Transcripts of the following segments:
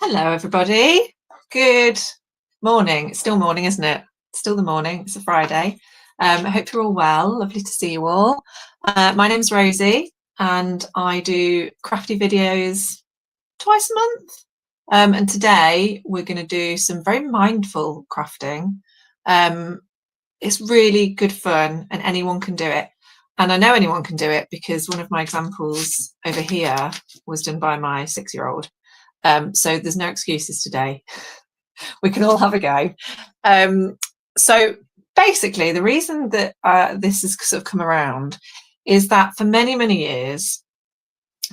Hello, everybody. Good morning. It's still morning, isn't it? Still the morning. It's a Friday. I hope you're all well. Lovely to see you all. My name's Rosie, and I do crafty videos twice a month. And today we're going to do some very mindful crafting. It's really good fun, and anyone can do it. And I know anyone can do it because one of my examples over here was done by my 6-year-old. So there's no excuses today. We can all have a go. So basically, the reason that this has sort of come around is that for many, many years,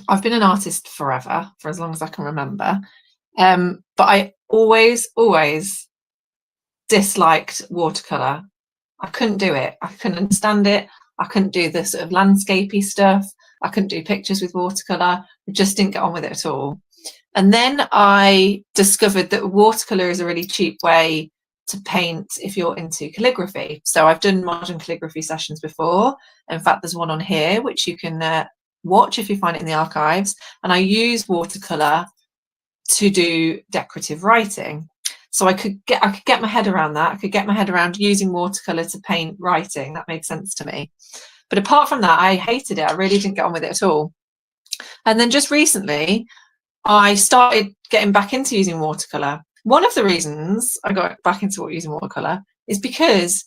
I've been an artist forever, for as long as I can remember. But I always disliked watercolour. I couldn't do it. I couldn't understand it. I couldn't do the sort of landscapey stuff. I couldn't do pictures with watercolour. I just didn't get on with it at all. And then I discovered that watercolour is a really cheap way to paint if you're into calligraphy. So I've done modern calligraphy sessions before. In fact, there's one on here which you can watch if you find it in the archives. And I use watercolour to do decorative writing. So I could get my head around that. I could get my head around using watercolour to paint writing. That made sense to me. But apart from that, I hated it. I really didn't get on with it at all. And then just recently, I started getting back into using watercolour. One of the reasons I got back into using watercolour is because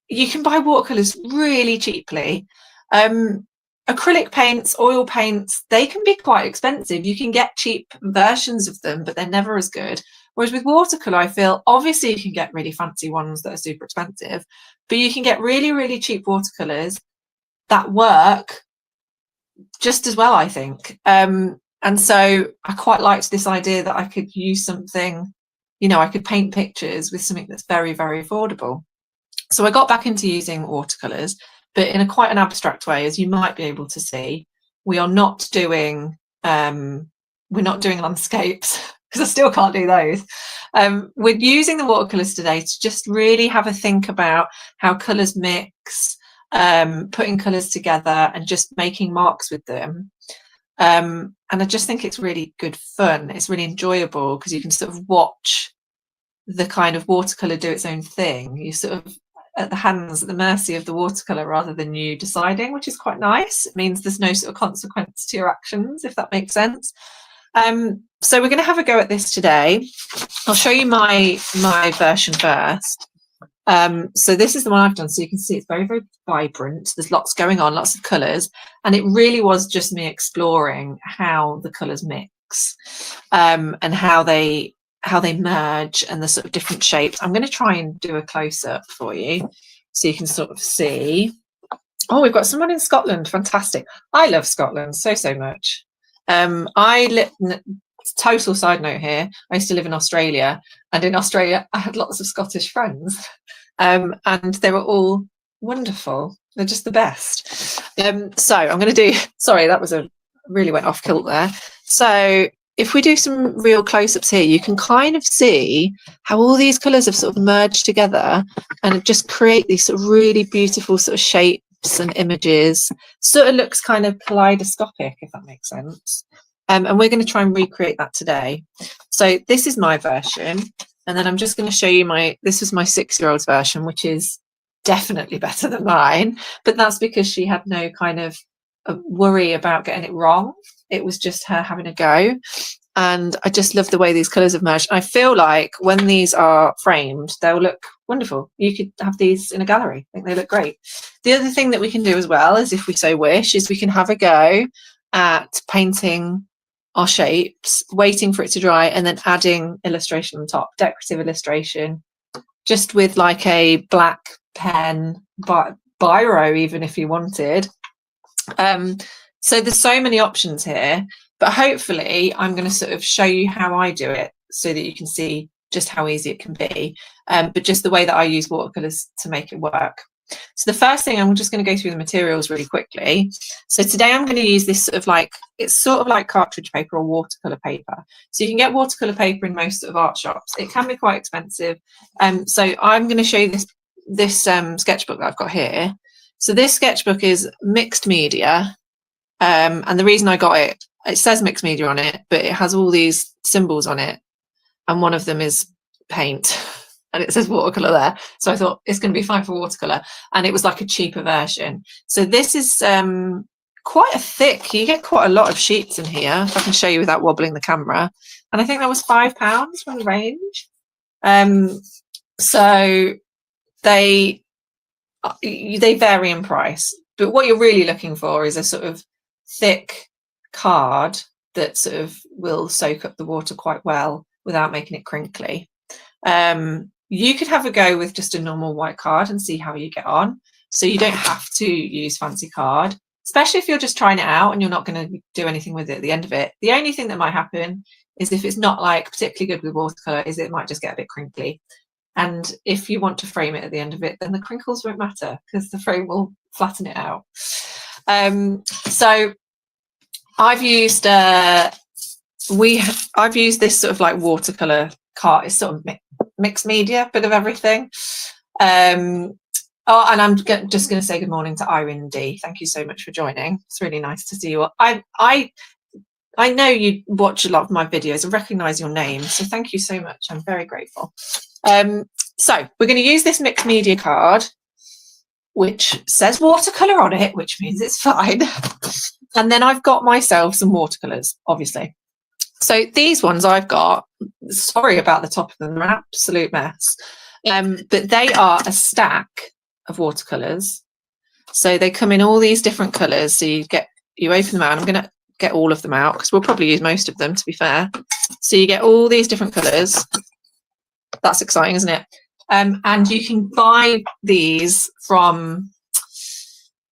you can buy watercolours really cheaply. Acrylic paints, oil paints, they can be quite expensive. You can get cheap versions of them, but they're never as good. Whereas with watercolour, I feel obviously you can get really fancy ones that are super expensive, but you can get really, really cheap watercolours that work just as well, I think. And so I quite liked this idea that I could use something, you know, I could paint pictures with something that's very, very affordable. So I got back into using watercolours, but in quite an abstract way, as you might be able to see. We are not doing, we're not doing landscapes because I still can't do those. We're using the watercolours today to just really have a think about how colours mix, putting colours together and just making marks with them. And I just think it's really good fun. It's really enjoyable because you can sort of watch the kind of watercolour do its own thing. You sort of at the mercy of the watercolour rather than you deciding, which is quite nice. It means there's no sort of consequence to your actions, if that makes sense. So we're going to have a go at this today. I'll show you my version first. So this is the one I've done, so you can see it's very, very vibrant. There's lots going on, lots of colours, and it really was just me exploring how the colours mix, and how they merge and the sort of different shapes. I'm going to try and do a close-up for you so you can sort of see. Oh, we've got someone in Scotland. Fantastic. I love Scotland so much. Total side note here, I used to live in Australia, and in Australia I had lots of Scottish friends, and they were all wonderful. They're just the best. So I'm going to do, sorry, that was really went off kilt there. So if we do some real close-ups here, you can kind of see how all these colours have sort of merged together and just create these sort of really beautiful sort of shapes and images. Sort of looks kind of kaleidoscopic, if that makes sense. And we're going to try and recreate that today. So this is my version, and then I'm just going to show you this was my 6-year-old's version, which is definitely better than mine, but that's because she had no kind of worry about getting it wrong. It was just her having a go, and I just love the way these colours have merged. I feel like when these are framed, they'll look wonderful. You could have these in a gallery. I think they look great. The other thing that we can do as well is, if we so wish, is we can have a go at painting our shapes, waiting for it to dry, and then adding illustration on top, decorative illustration, just with like a black pen, biro even if you wanted. So there's so many options here, but hopefully I'm going to sort of show you how I do it so that you can see just how easy it can be, but just the way that I use watercolours to make it work. So the first thing, I'm just going to go through the materials really quickly. So today I'm going to use this sort of like, it's sort of like cartridge paper or watercolour paper. So you can get watercolour paper in most sort of art shops. It can be quite expensive. So I'm going to show you this sketchbook that I've got here. So this sketchbook is mixed media. And the reason I got it it says mixed media on it, but it has all these symbols on it, and one of them is paint, and it says watercolor there. So I thought it's going to be fine for watercolor, and it was like a cheaper version. So this is quite a thick, you get quite a lot of sheets in here, if I can show you without wobbling the camera. And I think that was £5 from the range. So they vary in price, but what you're really looking for is a sort of thick card that sort of will soak up the water quite well without making it crinkly. You could have a go with just a normal white card and see how you get on. So you don't have to use fancy card, especially if you're just trying it out and you're not going to do anything with it at the end of it. The only thing that might happen is if it's not like particularly good with watercolor is it might just get a bit crinkly. And if you want to frame it at the end of it, then the crinkles won't matter because the frame will flatten it out. So I've used this sort of like watercolor card. It's sort of mixed media, bit of everything. Oh, and I'm just going to say good morning to Irene D. Thank you so much for joining. It's really nice to see you all. I know you watch a lot of my videos and recognise your name, so thank you so much. I'm very grateful. So we're going to use this mixed media card, which says watercolour on it, which means it's fine. And then I've got myself some watercolours, obviously. So these ones I've got, sorry about the top of them, they're an absolute mess. But they are a stack of watercolours. So they come in all these different colours. So you open them out. I'm going to get all of them out because we'll probably use most of them, to be fair. So you get all these different colours. That's exciting, isn't it? And you can buy these from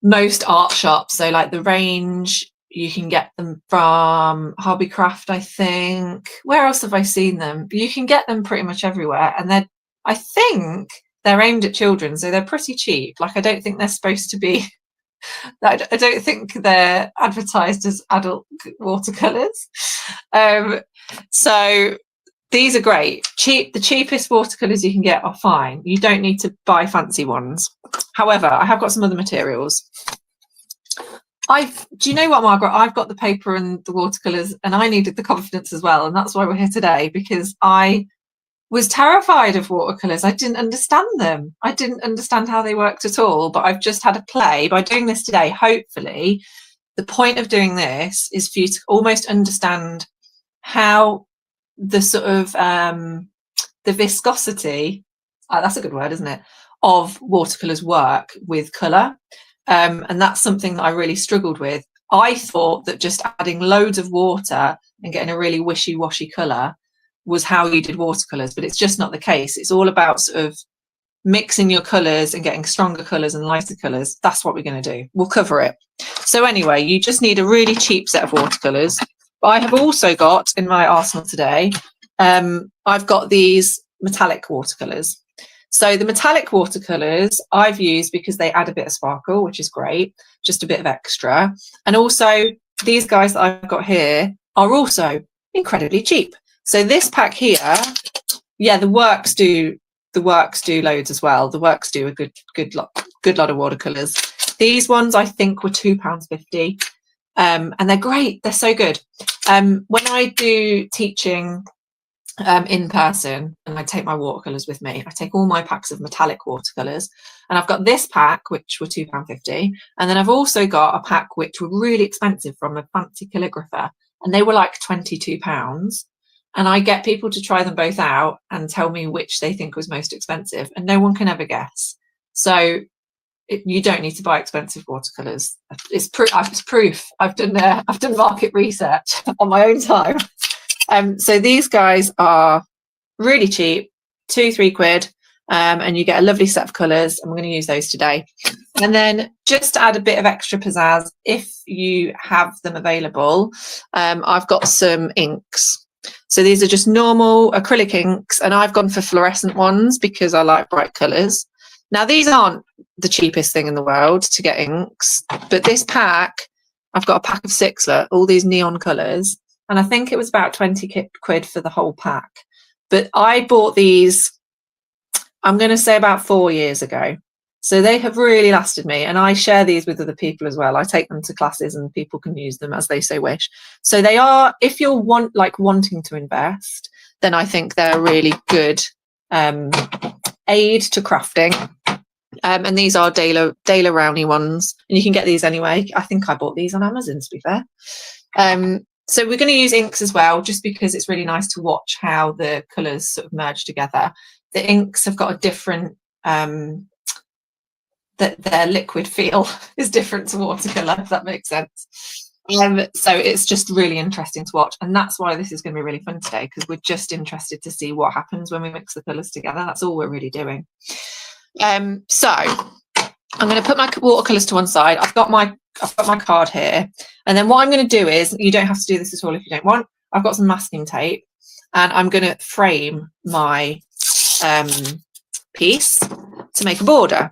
most art shops. So like the range, you can get them from Hobbycraft, I think. Where else have I seen them? You can get them pretty much everywhere. And I think they're aimed at children, so they're pretty cheap. Like, I don't think they're supposed to be, I don't think they're advertised as adult watercolours. So these are great. The cheapest watercolours you can get are fine. You don't need to buy fancy ones. However, I have got some other materials. Do you know what, Margaret? I've got the paper and the watercolours, and I needed the confidence as well. And that's why we're here today, because I was terrified of watercolours. I didn't understand them. I didn't understand how they worked at all, but I've just had a play. By doing this today, hopefully, the point of doing this is for you to almost understand how the sort of the viscosity, that's a good word, isn't it, of watercolours work with colour. And that's something that I really struggled with. I thought that just adding loads of water and getting a really wishy-washy colour was how you did watercolours, but it's just not the case. It's all about sort of mixing your colours and getting stronger colours and lighter colours. That's what we're going to do. We'll cover it. So anyway, you just need a really cheap set of watercolours. But I have also got in my arsenal today, I've got these metallic watercolours. So the metallic watercolours I've used because they add a bit of sparkle, which is great, just a bit of extra. And also these guys that I've got here are also incredibly cheap. So this pack here, yeah, the works do loads as well. The works do a good lot of watercolours. These ones I think were £2.50, and they're great. They're so good. When I do teaching in person and I take my watercolours with me, I take all my packs of metallic watercolours, and I've got this pack which were £2.50, and then I've also got a pack which were really expensive from a fancy calligrapher, and they were like £22. And I get people to try them both out and tell me which they think was most expensive, and no one can ever guess. So you don't need to buy expensive watercolours. It's proof. I've done market research on my own time. So these guys are really cheap, £2-3, and you get a lovely set of colours, and we're going to use those today. And then just to add a bit of extra pizzazz, if you have them available, I've got some inks. So these are just normal acrylic inks, and I've gone for fluorescent ones because I like bright colours. Now, these aren't the cheapest thing in the world to get inks, but this pack, I've got a pack of 6, all these neon colours, and I think it was about 20 quid for the whole pack. But I bought these, I'm going to say about 4 years ago. So they have really lasted me, and I share these with other people as well. I take them to classes and people can use them as they so wish. So they are, if you're wanting to invest, then I think they're a really good aid to crafting. And these are Daler Rowney ones, and you can get these anyway. I think I bought these on Amazon, to be fair. So we're going to use inks as well, just because it's really nice to watch how the colours sort of merge together. The inks have got a different that their liquid feel is different to watercolour, if that makes sense. So it's just really interesting to watch, and that's why this is going to be really fun today, because we're just interested to see what happens when we mix the colours together. That's all we're really doing. So I'm going to put my watercolours to one side. I've got my card here, and then what I'm going to do is, you don't have to do this at all if you don't want. I've got some masking tape, and I'm going to frame my piece to make a border.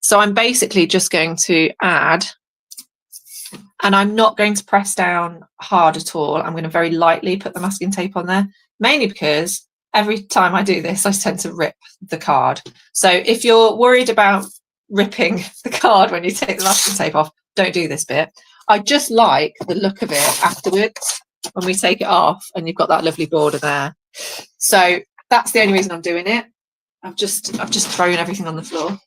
So I'm basically just going to add, and I'm not going to press down hard at all. I'm going to very lightly put the masking tape on there, mainly because every time I do this, I tend to rip the card. So if you're worried about ripping the card when you take the masking tape off, don't do this bit. I just like the look of it afterwards when we take it off, and you've got that lovely border there. So that's the only reason I'm doing it. I've just thrown everything on the floor.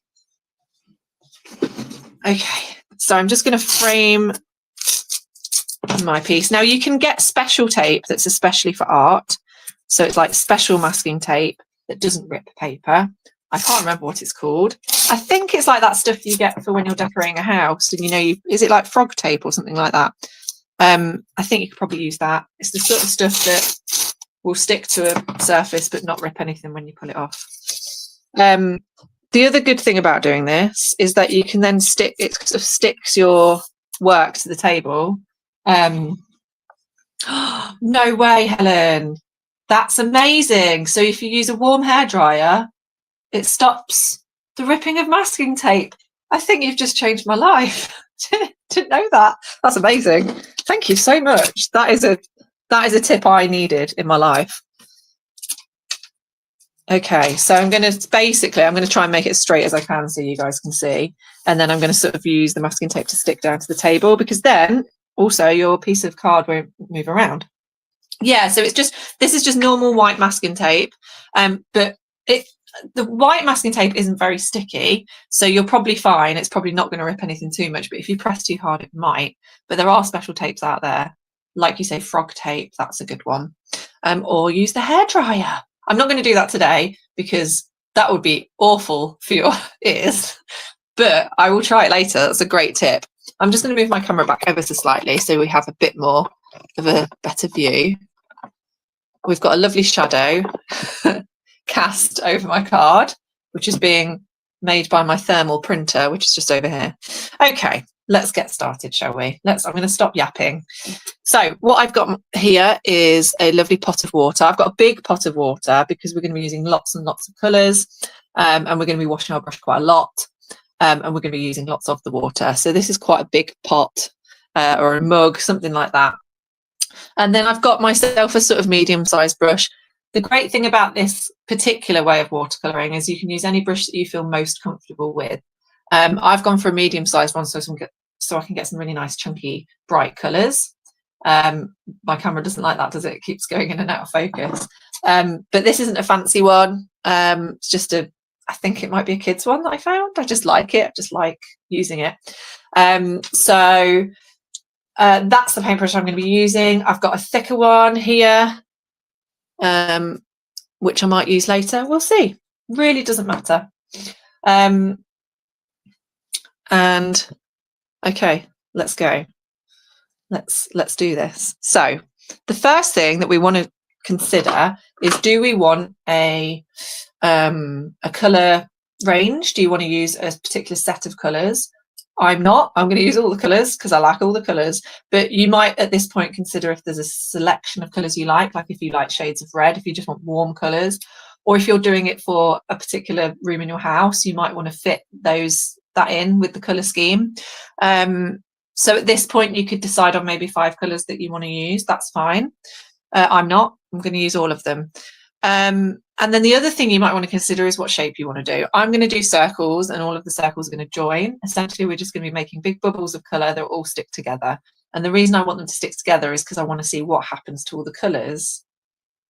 Okay, so I'm just going to frame my piece. Now you can get special tape that's especially for art. So it's like special masking tape that doesn't rip paper. I can't remember what it's called. I think it's like that stuff you get for when you're decorating a house, and is it like frog tape or something like that? I think you could probably use that. It's the sort of stuff that will stick to a surface but not rip anything when you pull it off. The other good thing about doing this is that you can then it sort of sticks your work to the table. No way, Helen. That's amazing. So if you use a warm hairdryer, it stops the ripping of masking tape. I think you've just changed my life. Didn't know that. That's amazing. Thank you so much. That is a tip I needed in my life. Okay, so I'm going to try and make it as straight as I can so you guys can see. And then I'm going to sort of use the masking tape to stick down to the table, because then also your piece of card won't move around. Yeah, so this is just normal white masking tape. But the white masking tape isn't very sticky, so you're probably fine. It's probably not going to rip anything too much, but if you press too hard, it might. But there are special tapes out there. Like you say, frog tape, that's a good one. Or use the hairdryer. I'm not going to do that today because that would be awful for your ears, but I will try it later. That's a great tip. I'm just going to move my camera back ever so slightly so we have a bit more of a better view. We've got a lovely shadow cast over my card, which is being made by my thermal printer, which is just over here. Okay, let's get started, shall we? I'm going to stop yapping. So what I've got here is a lovely pot of water. I've got a big pot of water because we're going to be using lots and lots of colours, and we're going to be washing our brush quite a lot, and we're going to be using lots of the water. So this is quite a big pot or a mug, something like that. And then I've got myself a sort of medium-sized brush. The great thing about this particular way of watercolouring is you can use any brush that you feel most comfortable with. I've gone for a medium-sized one so I can get some really nice chunky bright colours. My camera doesn't like that, does it? It keeps going in and out of focus. But this isn't a fancy one. It's just I think it might be a kid's one that I found. I just like it. I just like using it. So that's the paintbrush I'm going to be using. I've got a thicker one here, which I might use later. We'll see. Really doesn't matter. And okay, let's go. Let's do this. So the first thing that we want to consider is, do we want a colour range? Do you want to use a particular set of colours? I'm not. I'm going to use all the colours because I like all the colours. But you might at this point consider if there's a selection of colours you like if you like shades of red, if you just want warm colours, or if you're doing it for a particular room in your house, you might want to fit that in with the colour scheme. So at this point, you could decide on maybe 5 colours that you want to use. That's fine. I'm not. I'm going to use all of them. And then the other thing you might want to consider is what shape you want to do. I'm going to do circles, and all of the circles are going to join. Essentially, we're just going to be making big bubbles of colour that all stick together. And the reason I want them to stick together is because I want to see what happens to all the colours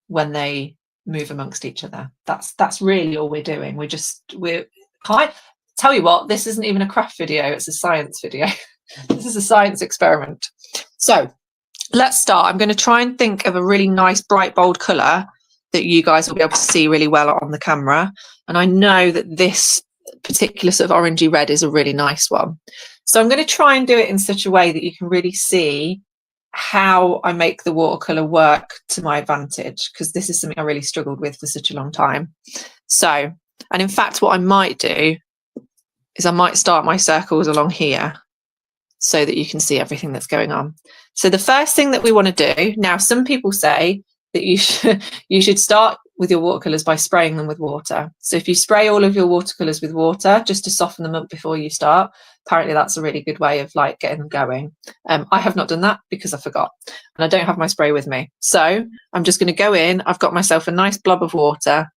when they move amongst each other. That's really all we're doing. We're can't tell you what, this isn't even a craft video, it's a science video. This is a science experiment. So let's start. I'm going to try and think of a really nice bright bold colour that you guys will be able to see really well on the camera. And I know that this particular sort of orangey red is a really nice one. So I'm going to try and do it in such a way that you can really see how I make the watercolour work to my advantage, because this is something I really struggled with for such a long time. So, and in fact, what I might do is I might start my circles along here so that you can see everything that's going on. So the first thing that we want to do, now some people say that you should start with your watercolours by spraying them with water. So if you spray all of your watercolours with water just to soften them up before you start, apparently that's a really good way of like getting them going. I have not done that because I forgot and I don't have my spray with me. So I'm just going to go in, I've got myself a nice blob of water,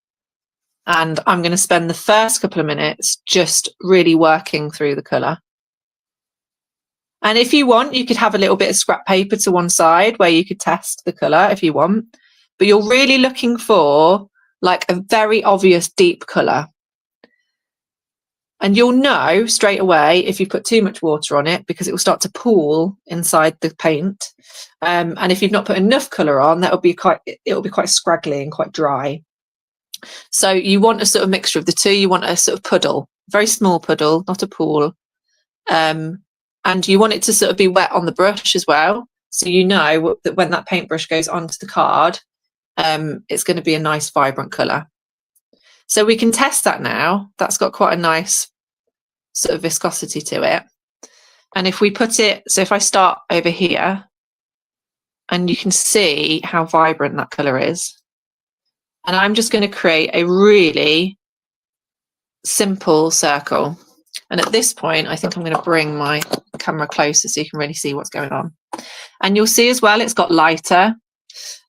and I'm going to spend the first couple of minutes just really working through the colour. And if you want, you could have a little bit of scrap paper to one side where you could test the colour if you want. But you're really looking for like a very obvious deep colour. And you'll know straight away if you put too much water on it, because it will start to pool inside the paint. And if you've not put enough colour on, it'll be quite scraggly and quite dry. So you want a sort of mixture of the two. You want a sort of puddle, very small puddle, not a pool. And you want it to sort of be wet on the brush as well. So you know that when that paintbrush goes onto the card, it's going to be a nice vibrant colour. So we can test that now. That's got quite a nice sort of viscosity to it. And if we put it, so if I start over here, and you can see how vibrant that colour is. And I'm just going to create a really simple circle. And at this point, I think I'm going to bring my camera closer so you can really see what's going on. And you'll see as well, it's got lighter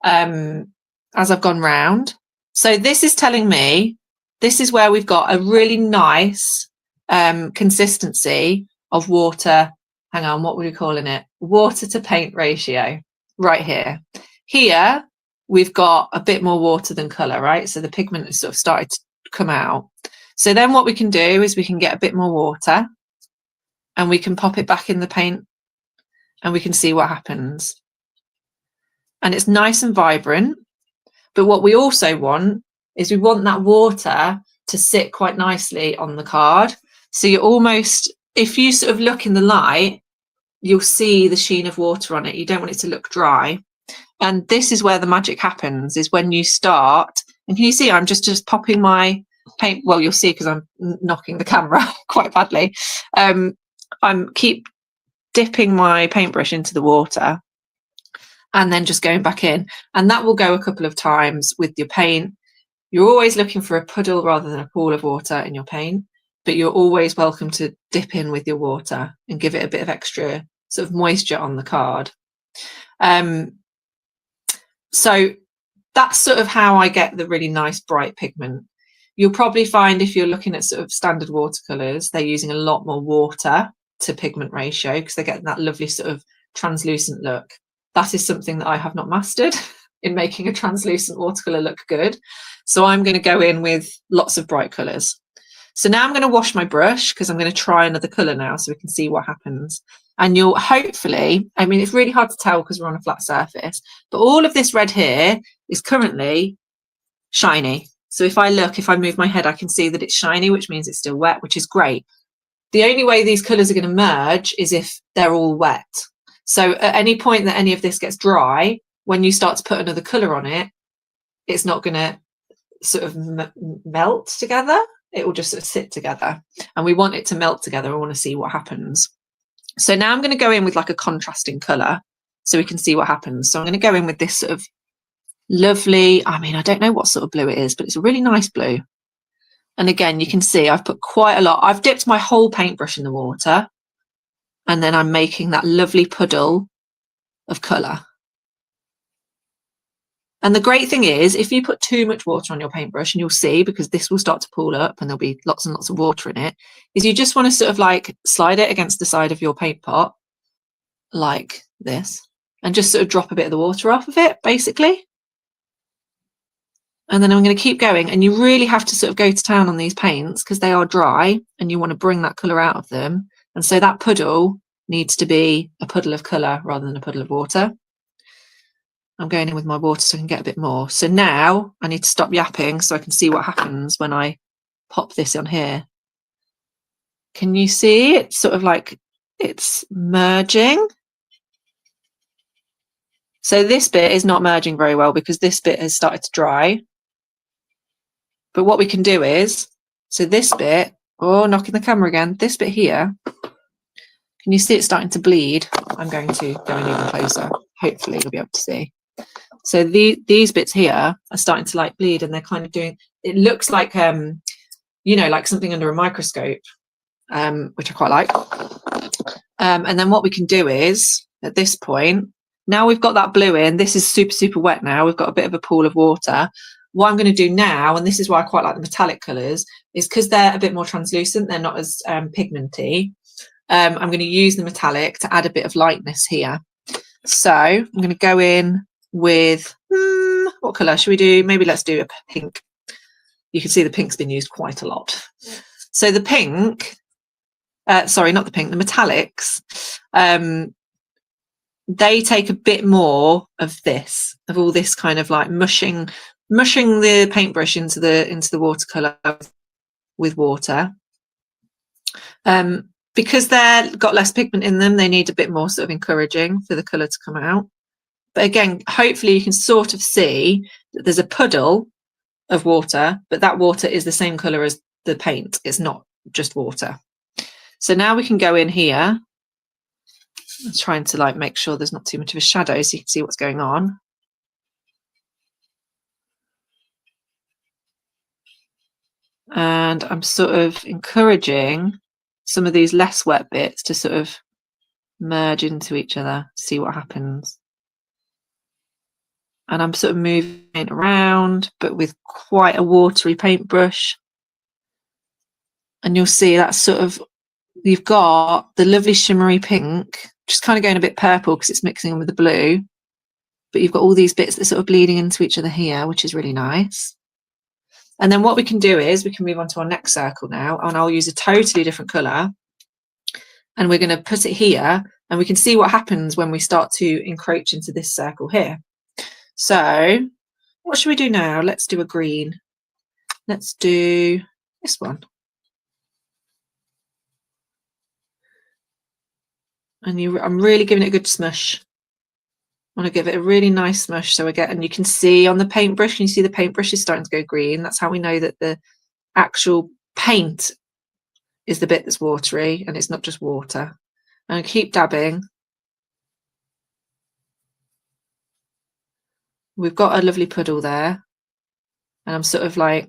as I've gone round. So this is telling me, this is where we've got a really nice consistency of water. Hang on, what were we calling it? Water to paint ratio right here. Here, we've got a bit more water than colour, right? So the pigment has sort of started to come out. So then what we can do is we can get a bit more water and we can pop it back in the paint and we can see what happens. And it's nice and vibrant. But what we also want is we want that water to sit quite nicely on the card. So you're almost, if you sort of look in the light, you'll see the sheen of water on it. You don't want it to look dry. And this is where the magic happens, is when you start, and can you see I'm just popping my paint, well, you'll see because I'm knocking the camera quite badly. I'm keep dipping my paintbrush into the water and then just going back in, and that will go a couple of times with your paint. You're always looking for a puddle rather than a pool of water in your paint, but you're always welcome to dip in with your water and give it a bit of extra sort of moisture on the card. So that's sort of how I get the really nice bright pigment. You'll probably find if you're looking at sort of standard watercolours, they're using a lot more water to pigment ratio because they're getting that lovely sort of translucent look. That is something that I have not mastered in making a translucent watercolour look good. So I'm going to go in with lots of bright colours. So now I'm going to wash my brush because I'm going to try another colour now so we can see what happens. And you'll hopefully, I mean, it's really hard to tell because we're on a flat surface, but all of this red here is currently shiny. So if I move my head, I can see that it's shiny, which means it's still wet, which is great. The only way these colours are going to merge is if they're all wet. So at any point that any of this gets dry, when you start to put another colour on it, it's not going to sort of melt together. It will just sort of sit together. And we want it to melt together. I want to see what happens. So now I'm going to go in with like a contrasting colour so we can see what happens. So I'm going to go in with this sort of lovely, I mean, I don't know what sort of blue it is, but it's a really nice blue. And again, you can see I've put quite a lot. I've dipped my whole paintbrush in the water and then I'm making that lovely puddle of colour. And the great thing is, if you put too much water on your paintbrush, and you'll see, because this will start to pool up and there'll be lots and lots of water in it, is you just want to sort of like slide it against the side of your paint pot like this, and just sort of drop a bit of the water off of it, basically. And then I'm going to keep going, and you really have to sort of go to town on these paints because they are dry and you want to bring that colour out of them. And so that puddle needs to be a puddle of colour rather than a puddle of water. I'm going in with my water so I can get a bit more. So now I need to stop yapping so I can see what happens when I pop this on here. Can you see? It's sort of like it's merging. So this bit is not merging very well because this bit has started to dry. But what we can do is, so this bit, oh, knocking the camera again, this bit here, can you see it starting to bleed? I'm going to go in even closer. Hopefully you'll be able to see. So these bits here are starting to like bleed, and they're kind of doing, it looks like, you know, like something under a microscope, which I quite like. And then what we can do is, at this point, now we've got that blue in, this is super, super wet now, we've got a bit of a pool of water. What I'm going to do now, and this is why I quite like the metallic colours, is because they're a bit more translucent, they're not as pigmenty. I'm going to use the metallic to add a bit of lightness here. So I'm going to go in with, what colour should we do? Maybe let's do a pink. You can see the pink's been used quite a lot. So the pink, sorry, not the pink, the metallics, they take a bit more of this, of all this kind of like mushing the paintbrush into the watercolour with water. Because they've got less pigment in them, they need a bit more sort of encouraging for the colour to come out. But again, hopefully you can sort of see that there's a puddle of water, but that water is the same colour as the paint. It's not just water. So now we can go in here. I'm trying to like make sure there's not too much of a shadow so you can see what's going on. And I'm sort of encouraging some of these less wet bits to sort of merge into each other, see what happens. And I'm sort of moving it around, but with quite a watery paintbrush. And you'll see that's sort of, you've got the lovely shimmery pink, just kind of going a bit purple because it's mixing in with the blue. But you've got all these bits that are sort of bleeding into each other here, which is really nice. And then what we can do is we can move on to our next circle now, and I'll use a totally different colour. And we're going to put it here, and we can see what happens when we start to encroach into this circle here. So what should we do now? Let's do a green. Let's do this one. And I'm really giving it a good smush. I want to give it a really nice smush so I get, and you can see on the paintbrush, can you see the paintbrush is starting to go green? That's how we know that the actual paint is the bit that's watery and it's not just water. And keep dabbing. We've got a lovely puddle there, and I'm sort of like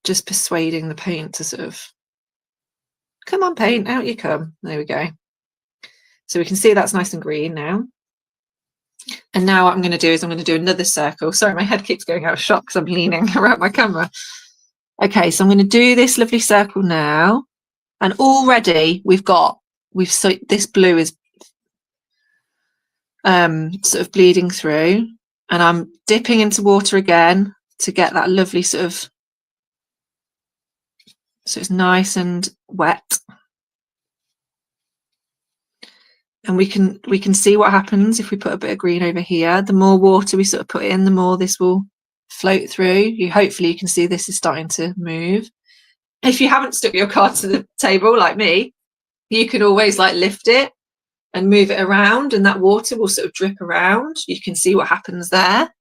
just persuading the paint to sort of, come on paint, out you come. There we go. So we can see that's nice and green now. And now what I'm going to do is I'm going to do another circle. Sorry, my head keeps going out of shot because I'm leaning around my camera. Okay, so I'm going to do this lovely circle now. And already this blue is sort of bleeding through, and I'm dipping into water again to get that lovely sort of, so it's nice and wet. And we can see what happens if we put a bit of green over here. The more water we sort of put in, the more this will float through. Hopefully you can see this is starting to move. If you haven't stuck your card to the table like me, you can always like lift it and move it around, and that water will sort of drip around. You can see what happens there.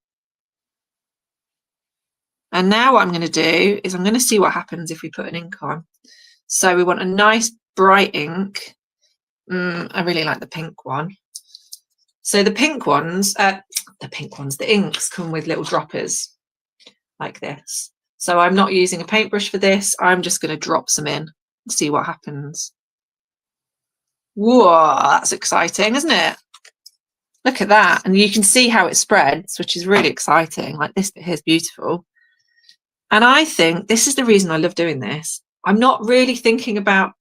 And now what I'm going to do is I'm going to see what happens if we put an ink on. So we want a nice bright ink. I really like the pink one. So the pink ones, the inks come with little droppers like this. So I'm not using a paintbrush for this. I'm just going to drop some in and see what happens. Whoa, that's exciting, isn't it? Look at that. And you can see how it spreads, which is really exciting. Like this bit here is beautiful. And I think this is the reason I love doing this. I'm not really thinking about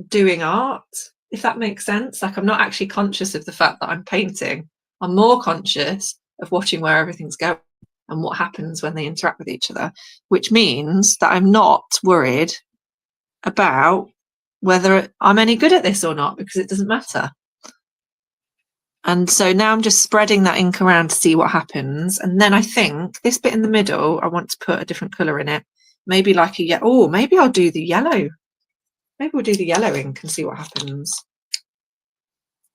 doing art, if that makes sense. Like I'm not actually conscious of the fact that I'm painting. I'm more conscious of watching where everything's going and what happens when they interact with each other, which means that I'm not worried about whether I'm any good at this or not, because it doesn't matter. And so now I'm just spreading that ink around to see what happens. And then I think this bit in the middle, I want to put a different colour in it. Maybe like a yellow. Oh, maybe I'll do the yellow. Maybe we'll do the yellow ink and see what happens.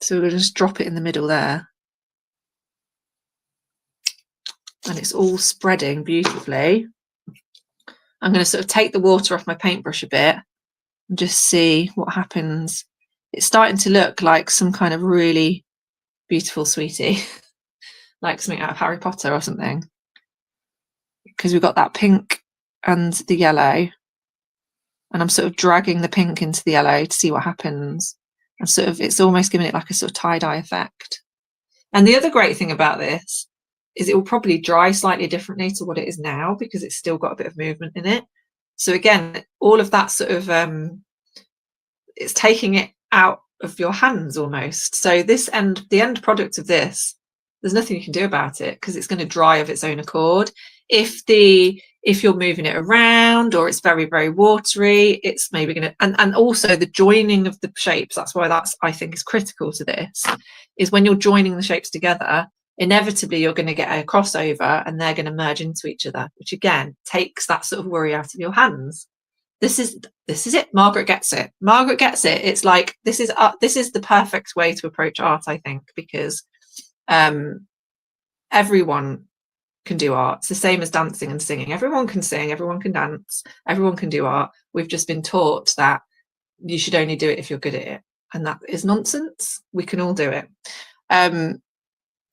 So we'll just drop it in the middle there. And it's all spreading beautifully. I'm going to sort of take the water off my paintbrush a bit and just see what happens. It's starting to look like some kind of really beautiful sweetie, like something out of Harry Potter or something, because we've got that pink and the yellow, and I'm sort of dragging the pink into the yellow to see what happens, and sort of it's almost giving it like a sort of tie-dye effect. And the other great thing about this is it will probably dry slightly differently to what it is now, because it's still got a bit of movement in it. So again, all of that sort of it's taking it out of your hands almost. So the end product of this, there's nothing you can do about it, because it's going to dry of its own accord. If you're moving it around or it's very, very watery, it's maybe going to, and also the joining of the shapes, that's why I think is critical to this, is when you're joining the shapes together, inevitably you're going to get a crossover and they're going to merge into each other, which again takes that sort of worry out of your hands. This is it. Margaret gets it. Margaret gets it. It's like this is the perfect way to approach art, I think, because everyone can do art. It's the same as dancing and singing. Everyone can sing, everyone can dance, everyone can do art. We've just been taught that you should only do it if you're good at it, and that is nonsense. We can all do it.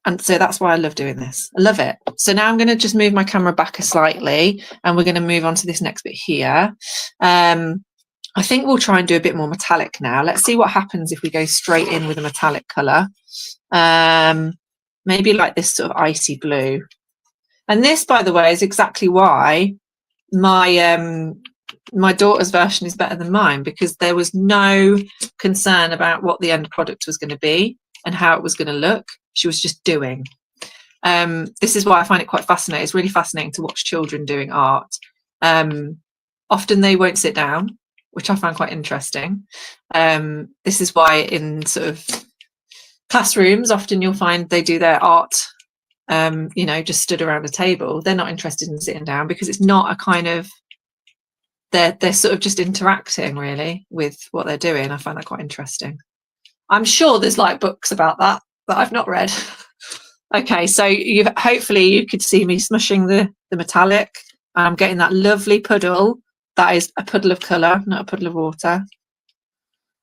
And so that's why I love doing this. I love it. So now I'm going to just move my camera back slightly, and we're going to move on to this next bit here. I think we'll try and do a bit more metallic now. Let's see what happens if we go straight in with a metallic colour. Maybe like this sort of icy blue. And this, by the way, is exactly why my daughter's version is better than mine, because there was no concern about what the end product was going to be and how it was going to look. She was just doing. This is why I find it quite fascinating. It's really fascinating to watch children doing art. Often they won't sit down, which I find quite interesting. This is why in sort of classrooms, often you'll find they do their art, just stood around a table. They're not interested in sitting down, because it's not a kind of, they're sort of just interacting really with what they're doing. I find that quite interesting. I'm sure there's like books about that I've not read. Okay, so hopefully you could see me smushing the metallic. I'm getting that lovely puddle. That is a puddle of colour, not a puddle of water.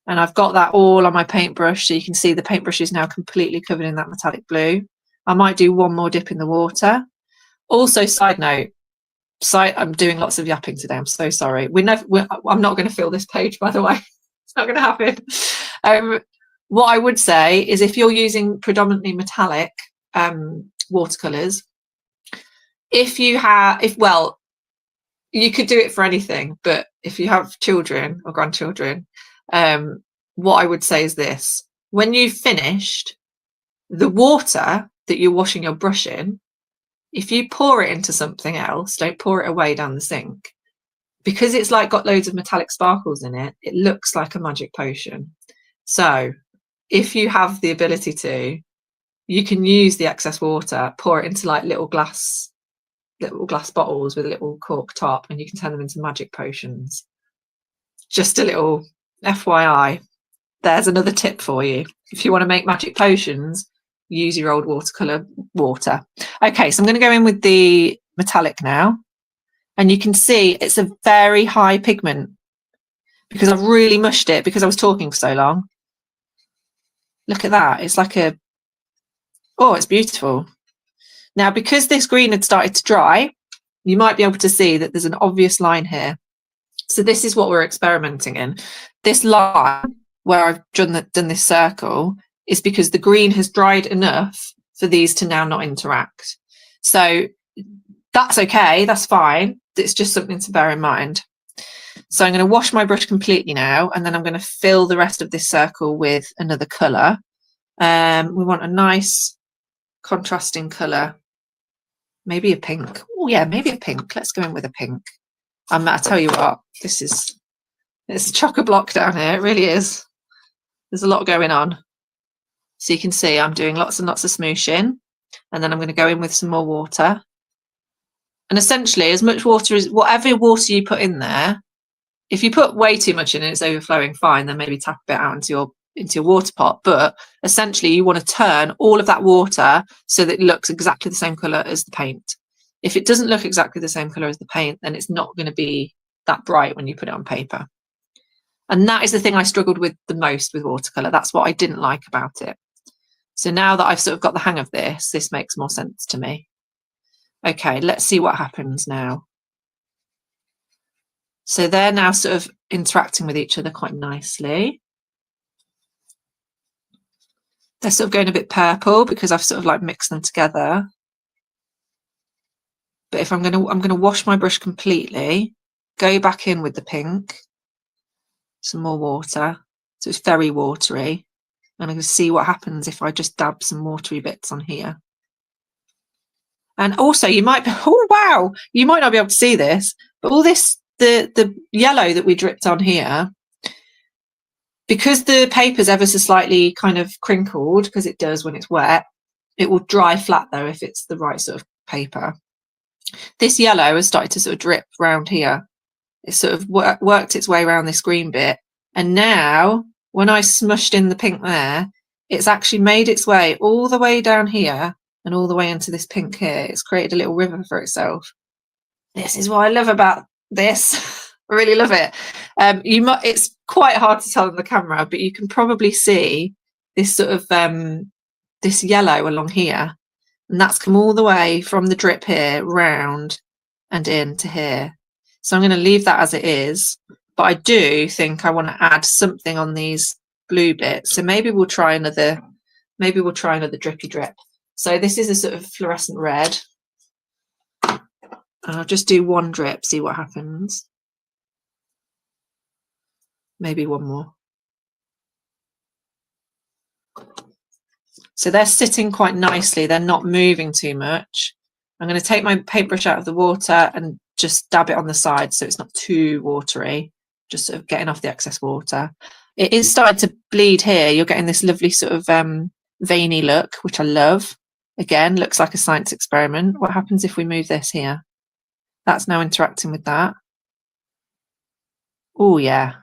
And I've got that all on my paintbrush, so you can see the paintbrush is now completely covered in that metallic blue. I might do one more dip in the water. Also, side note, I'm doing lots of yapping today. I'm so sorry. I'm not going to fill this page, by the way. It's not going to happen. What I would say is, if you're using predominantly metallic watercolours, you could do it for anything, but if you have children or grandchildren, what I would say is this: when you've finished, the water that you're washing your brush in, if you pour it into something else, don't pour it away down the sink, because it's like got loads of metallic sparkles in it. It looks like a magic potion. So if you have the ability to, you can use the excess water, pour it into like little glass bottles with a little cork top, and you can turn them into magic potions. Just a little FYI. There's another tip for you. If you want to make magic potions, use your old watercolour water. Okay, so I'm going to go in with the metallic now, and you can see it's a very high pigment, because I've really mushed it because I was talking for so long. Look at that. It's like it's beautiful. Now, because this green had started to dry, you might be able to see that there's an obvious line here. So this is what we're experimenting in. This line where I've done this circle is because the green has dried enough for these to now not interact. So that's okay, that's fine. It's just something to bear in mind. So I'm going to wash my brush completely now, and then I'm going to fill the rest of this circle with another colour. We want a nice contrasting colour, maybe a pink. Oh yeah, maybe a pink. Let's go in with a pink. I tell you what, it's chock-a-block down here. It really is. There's a lot going on. So you can see I'm doing lots and lots of smooshing, and then I'm going to go in with some more water. And essentially, as much water as whatever water you put in there, if you put way too much in and it's overflowing, fine, then maybe tap a bit out into your water pot. But essentially, you want to turn all of that water so that it looks exactly the same colour as the paint. If it doesn't look exactly the same colour as the paint, then it's not going to be that bright when you put it on paper. And that is the thing I struggled with the most with watercolour. That's what I didn't like about it. So now that I've sort of got the hang of this, this makes more sense to me. Okay, let's see what happens now. So they're now sort of interacting with each other quite nicely. They're sort of going a bit purple because I've sort of like mixed them together. But if I'm gonna wash my brush completely, go back in with the pink, some more water. So it's very watery. And I'm going to see what happens if I just dab some watery bits on here. And also you might be, oh wow, you might not be able to see this, but all this, the yellow that we dripped on here, because the paper's ever so slightly kind of crinkled, because it does when it's wet, it will dry flat though if it's the right sort of paper. This yellow has started to sort of drip around here. It sort of worked its way around this green bit, and now when I smushed in the pink there, it's actually made its way all the way down here and all the way into this pink here. It's created a little river for itself. This is what I love about this. I really love it. It's quite hard to tell on the camera, but you can probably see this sort of this yellow along here, and that's come all the way from the drip here round and into here. So I'm going to leave that as it is, but I do think I want to add something on these blue bits. So maybe we'll try another drippy drip. So this is a sort of fluorescent red. And I'll just do one drip, see what happens. Maybe one more. So they're sitting quite nicely. They're not moving too much. I'm going to take my paintbrush out of the water and just dab it on the side so it's not too watery, just sort of getting off the excess water. It is starting to bleed here. You're getting this lovely sort of veiny look, which I love. Again, looks like a science experiment. What happens if we move this here? That's now interacting with that. Oh yeah.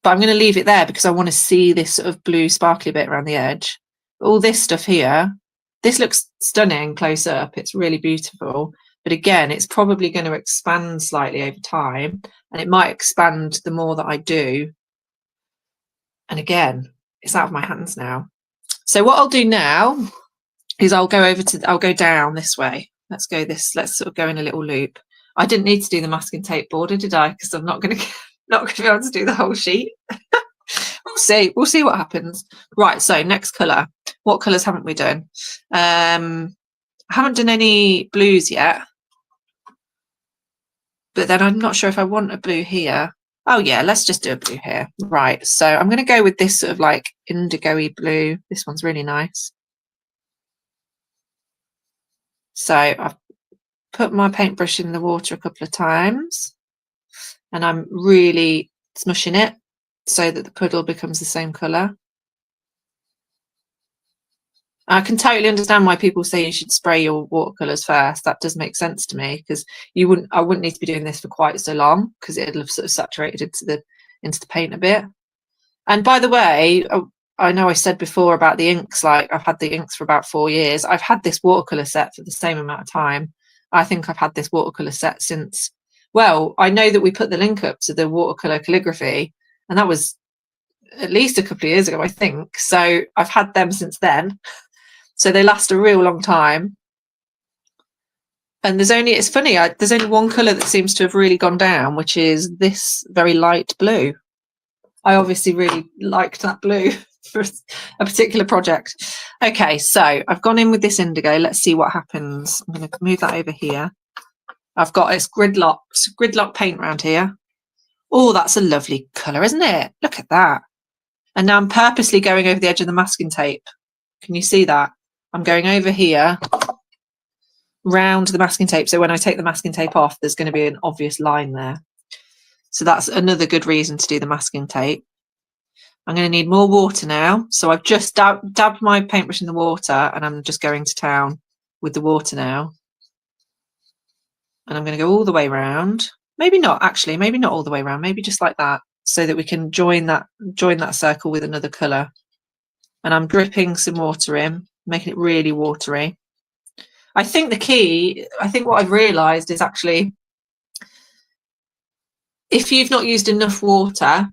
But I'm going to leave it there because I want to see this sort of blue sparkly bit around the edge. All this stuff here, this looks stunning close up. It's really beautiful. But again, it's probably going to expand slightly over time, and it might expand the more that I do. And again, it's out of my hands now. So what I'll do now is I'll go down this way. Let's sort of go in a little loop. I didn't need to do the masking tape border, did I? Because I'm not going to be able to do the whole sheet. We'll see what happens. Right, so next colour. What colours haven't we done? I haven't done any blues yet, but then I'm not sure if I want a blue here. Oh yeah, let's just do a blue here. Right, so I'm going to go with this sort of like indigo-y blue. This one's really nice. So I've put my paintbrush in the water a couple of times, and I'm really smushing it so that the puddle becomes the same colour. I can totally understand why people say you should spray your watercolours first. That does make sense to me, because I wouldn't need to be doing this for quite so long, because it'll have sort of saturated into the paint a bit. And by the way, I know I said before about the inks, like I've had the inks for about 4 years. I've had this watercolour set for the same amount of time. I think I've had this watercolour set since, well, I know that we put the link up to the watercolour calligraphy, and that was at least a couple of years ago, I think. So I've had them since then. So they last a real long time. And it's funny, there's only one colour that seems to have really gone down, which is this very light blue. I obviously really liked that blue. for a particular project. Okay, so I've gone in with this indigo. Let's see what happens. I'm going to move that over here. I've got this gridlock paint around here. Oh, that's a lovely colour, isn't it? Look at that. And now I'm purposely going over the edge of the masking tape. Can you see that? I'm going over here round the masking tape, so when I take the masking tape off, there's going to be an obvious line there. So that's another good reason to do the masking tape. I'm going to need more water now, so I've just dabbed my paintbrush in the water, and I'm just going to town with the water now. And I'm going to go all the way around. Maybe not, actually, maybe not all the way around, maybe just like that, so that we can join that circle with another colour. And I'm dripping some water in, making it really watery. I think the key, what I've realised is actually, if you've not used enough water,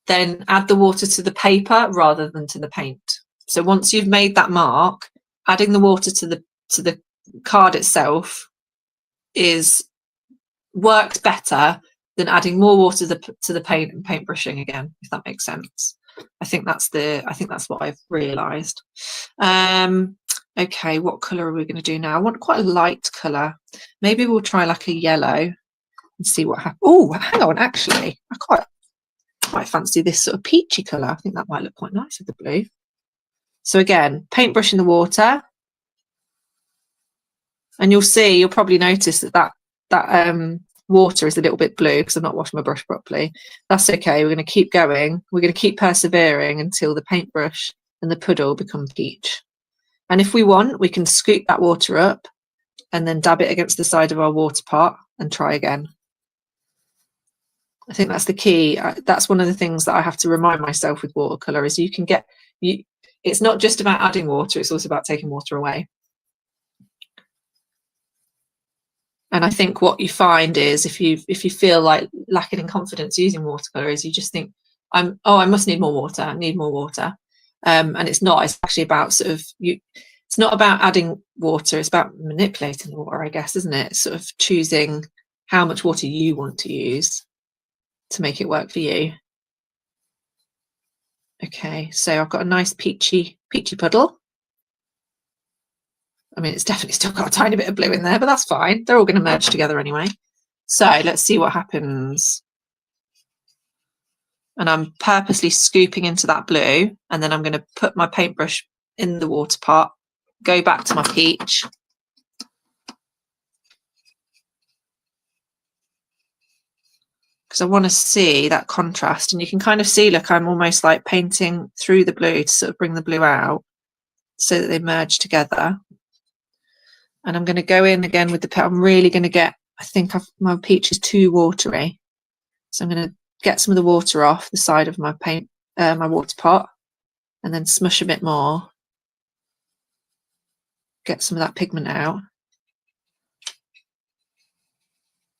then add the water to the paper rather than to the paint. So once you've made that mark, adding the water to the card itself works better than adding more water to the paint and paintbrushing again, if that makes sense. I think that's what I've realised. Okay, what colour are we going to do now? I want quite a light colour. Maybe we'll try like a yellow and see what happens. Oh, hang on, actually, I quite fancy this sort of peachy colour. I think that might look quite nice with the blue. So again, paintbrush in the water, and you'll probably notice that water is a little bit blue because I've not washed my brush properly. That's okay. We're going to keep going. We're going to keep persevering until the paintbrush and the puddle become peach. And if we want, we can scoop that water up and then dab it against the side of our water pot and try again. I think that's the key. That's one of the things that I have to remind myself with watercolour is it's not just about adding water, it's also about taking water away. And I think what you find is if you feel like lacking in confidence using watercolour is you just think, I must need more water, I need more water. And it's actually about it's not about adding water, it's about manipulating the water, I guess, isn't it? Sort of choosing how much water you want to use to make it work for you. Okay, so I've got a nice peachy puddle. I mean, it's definitely still got a tiny bit of blue in there, but that's fine. They're all going to merge together anyway. So let's see what happens. And I'm purposely scooping into that blue, and then I'm going to put my paintbrush in the water pot, go back to my peach. Because I want to see that contrast, and you can kind of see, look, I'm almost like painting through the blue to sort of bring the blue out so that they merge together. And I'm going to go in again with the, I'm really going to get, I think my peach is too watery. So I'm going to get some of the water off the side of my my water pot, and then smush a bit more. Get some of that pigment out.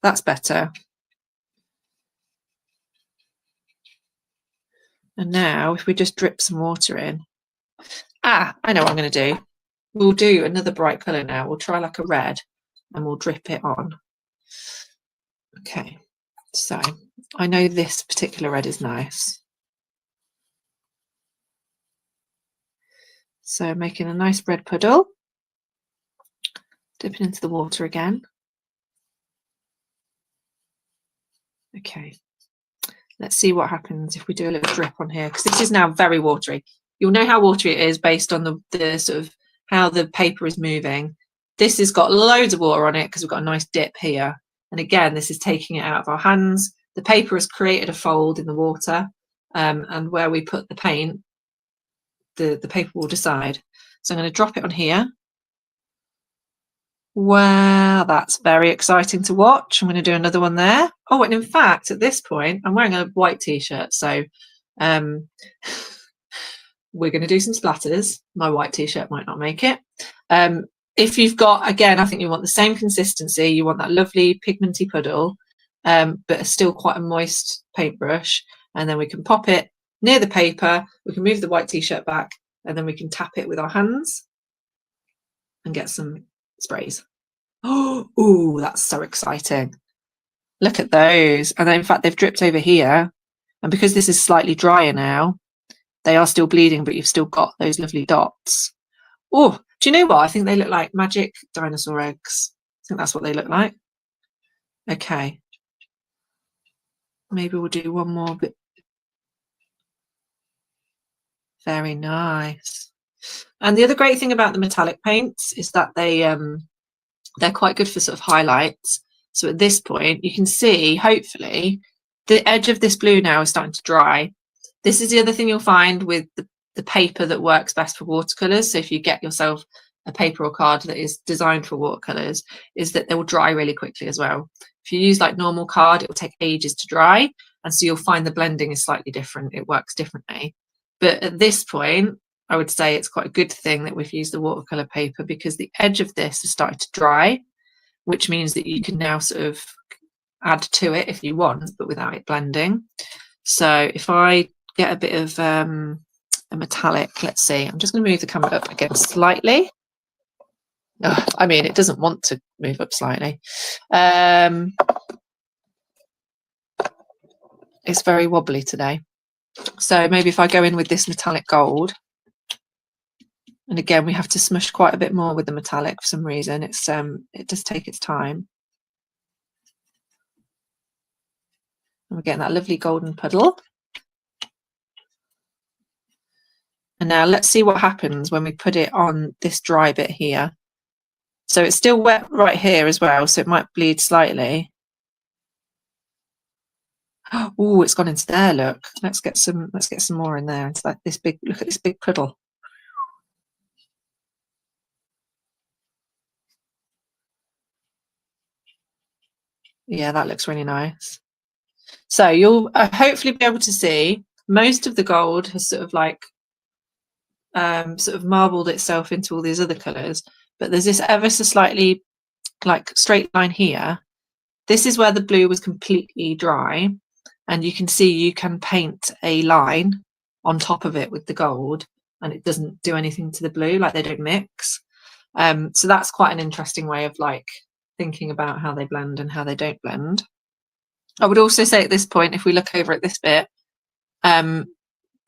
That's better. And now if we just drip some water in. I know what I'm going to do. We'll do another bright colour now. We'll try like a red and we'll drip it on. Okay, so I know this particular red is nice. So making a nice red puddle. Dipping into the water again. Okay, let's see what happens if we do a little drip on here, because this is now very watery. You'll know how watery it is based on the sort of how the paper is moving. This has got loads of water on it because we've got a nice dip here. And again, this is taking it out of our hands. The paper has created a fold in the water, and where we put the paint, the paper will decide. So I'm going to drop it on here. Wow, that's very exciting to watch. I'm going to do another one there. Oh, and in fact, at this point, I'm wearing a white t-shirt, so we're going to do some splatters. My white t-shirt might not make it. If you've got, again, I think you want the same consistency. You want that lovely pigmenty puddle, but still quite a moist paintbrush. And then we can pop it near the paper. We can move the white t-shirt back, and then we can tap it with our hands and get some sprays. Oh, that's so exciting. Look at those. And then, in fact, they've dripped over here. And because this is slightly drier now, they are still bleeding, but you've still got those lovely dots. Oh, do you know what? I think they look like magic dinosaur eggs. I think that's what they look like. Okay. Maybe we'll do one more bit. Very nice. And the other great thing about the metallic paints is that they're quite good for sort of highlights. So at this point, you can see, hopefully, the edge of this blue now is starting to dry. This is the other thing you'll find with the paper that works best for watercolours. So if you get yourself a paper or card that is designed for watercolours, is that they will dry really quickly as well. If you use like normal card, it will take ages to dry. And so you'll find the blending is slightly different. It works differently. But at this point, I would say it's quite a good thing that we've used the watercolour paper, because the edge of this has started to dry, which means that you can now sort of add to it if you want, but without it blending. So if I get a bit of a metallic, let's see, I'm just going to move the camera up again slightly. Oh, I mean, it doesn't want to move up slightly. It's very wobbly today. So maybe if I go in with this metallic gold, and again, we have to smush quite a bit more with the metallic for some reason. It's it does take its time. And we're getting that lovely golden puddle. And now let's see what happens when we put it on this dry bit here. So it's still wet right here as well, so it might bleed slightly. Oh, it's gone into there, look. Let's get some more in there. It's like this big, look at this big puddle. Yeah, that looks really nice. So you'll hopefully be able to see most of the gold has sort of like marbled itself into all these other colours, but there's this ever so slightly like straight line here. This is where the blue was completely dry, and you can see you can paint a line on top of it with the gold and it doesn't do anything to the blue, like they don't mix. So that's quite an interesting way of like thinking about how they blend and how they don't blend. I would also say at this point, if we look over at this bit,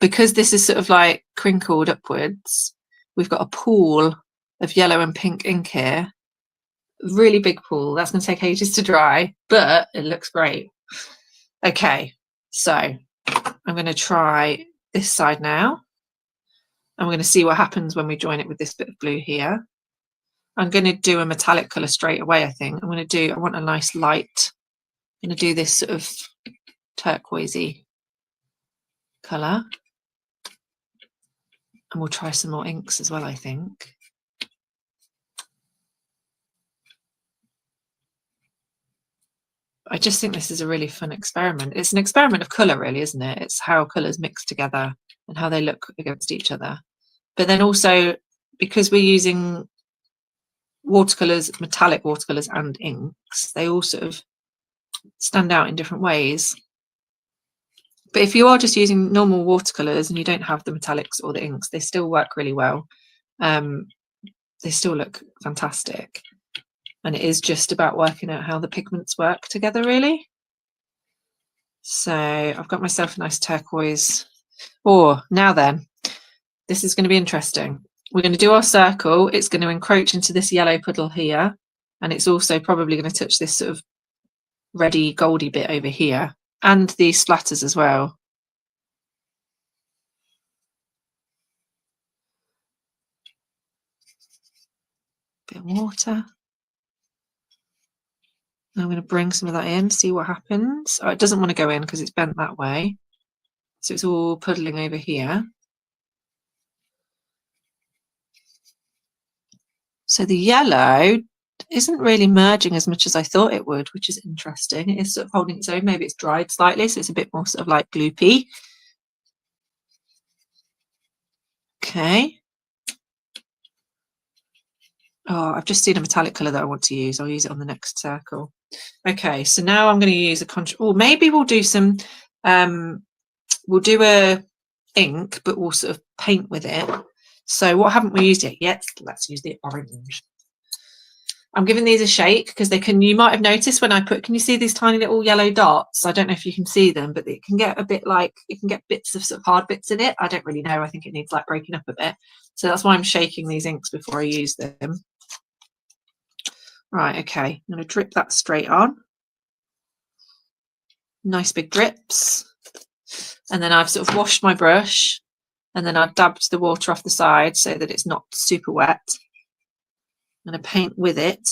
because this is sort of like crinkled upwards, we've got a pool of yellow and pink ink here. Really big pool. That's going to take ages to dry, but it looks great. Okay, so I'm going to try this side now. I'm going to see what happens when we join it with this bit of blue here. I'm going to do a metallic colour straight away, I think. I want a nice light. I'm going to do this sort of turquoisey colour. And we'll try some more inks as well, I think. I just think this is a really fun experiment. It's an experiment of colour, really, isn't it? It's how colours mix together and how they look against each other. But then also, because we're using watercolours, metallic watercolours and inks, they all sort of stand out in different ways. But if you are just using normal watercolours and you don't have the metallics or the inks, they still work really well. They still look fantastic. And it is just about working out how the pigments work together, really. So I've got myself a nice turquoise. Oh, now then, this is going to be interesting. We're going to do our circle. It's going to encroach into this yellow puddle here. And it's also probably going to touch this sort of reddy goldy bit over here. And these splatters as well. Bit of water. I'm going to bring some of that in, see what happens. Oh, it doesn't want to go in because it's bent that way. So it's all puddling over here. So the yellow isn't really merging as much as I thought it would, which is interesting. It is sort of holding its own. Maybe it's dried slightly, so it's a bit more sort of like gloopy. Okay. Oh, I've just seen a metallic colour that I want to use. I'll use it on the next circle. Okay, so now I'm going to use a or maybe we'll do some, we'll do a ink, but we'll sort of paint with it. So what haven't we used yet? Let's use the orange. I'm giving these a shake because they can, you might have noticed when I put, can you see these tiny little yellow dots? I don't know if you can see them, but it can get a bit like, it can get bits of sort of hard bits in it. I don't really know. I think it needs like breaking up a bit. So that's why I'm shaking these inks before I use them. Right, okay. I'm going to drip that straight on. Nice big drips. And then I've sort of washed my brush and then I've dabbed the water off the side so that it's not super wet. I'm going to paint with it.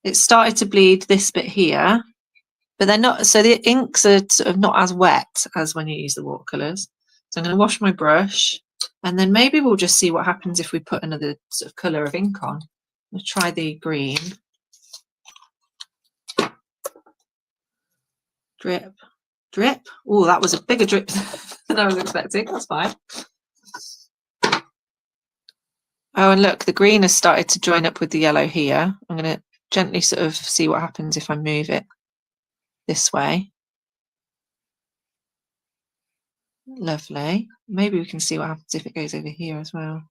It started to bleed this bit here, but they're not, so the inks are sort of not as wet as when you use the watercolours. So I'm going to wash my brush and then maybe we'll just see what happens if we put another sort of colour of ink on. I'll try the green. Drip, drip. Oh, that was a bigger drip than I was expecting. That's fine. Oh, and look, the green has started to join up with the yellow here. I'm going to gently sort of see what happens if I move it this way. Lovely. Maybe we can see what happens if it goes over here as well.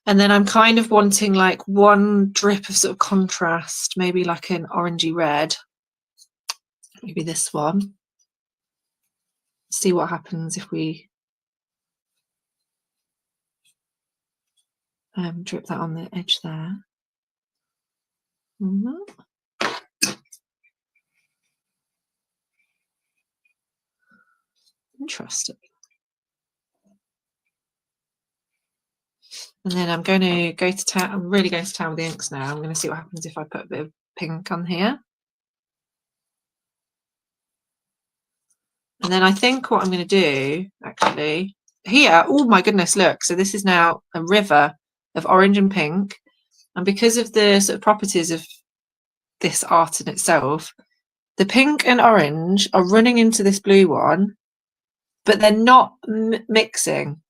And then I'm kind of wanting like one drip of sort of contrast, maybe like an orangey red. Maybe this one. See what happens if we drip that on the edge there. Interesting. And then I'm going to go to town. I'm really going to town with the inks now. I'm going to see what happens if I put a bit of pink on here. And then I think what I'm going to do actually here, oh my goodness, look. So this is now a river of orange and pink. And because of the sort of properties of this art in itself, the pink and orange are running into this blue one, but they're not mixing.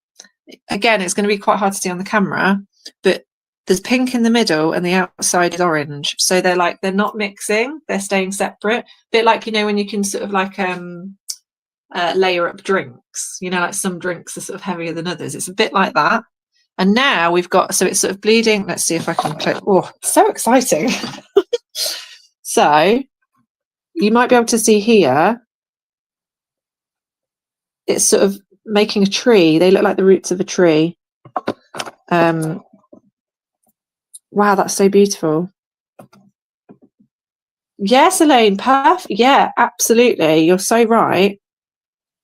Again, it's going to be quite hard to see on the camera, but there's pink in the middle and the outside is orange. So they're not mixing, they're staying separate. A bit like, you know, when you can sort of like layer up drinks, you know, like some drinks are sort of heavier than others. It's a bit like that. And now we've got, so it's sort of bleeding. Let's see if I can click. Oh, so exciting. So you might be able to see here, it's sort of making a tree. They look like the roots of a tree. Wow, that's so beautiful. Yes, Elaine, perfect. Yeah, absolutely. You're so right.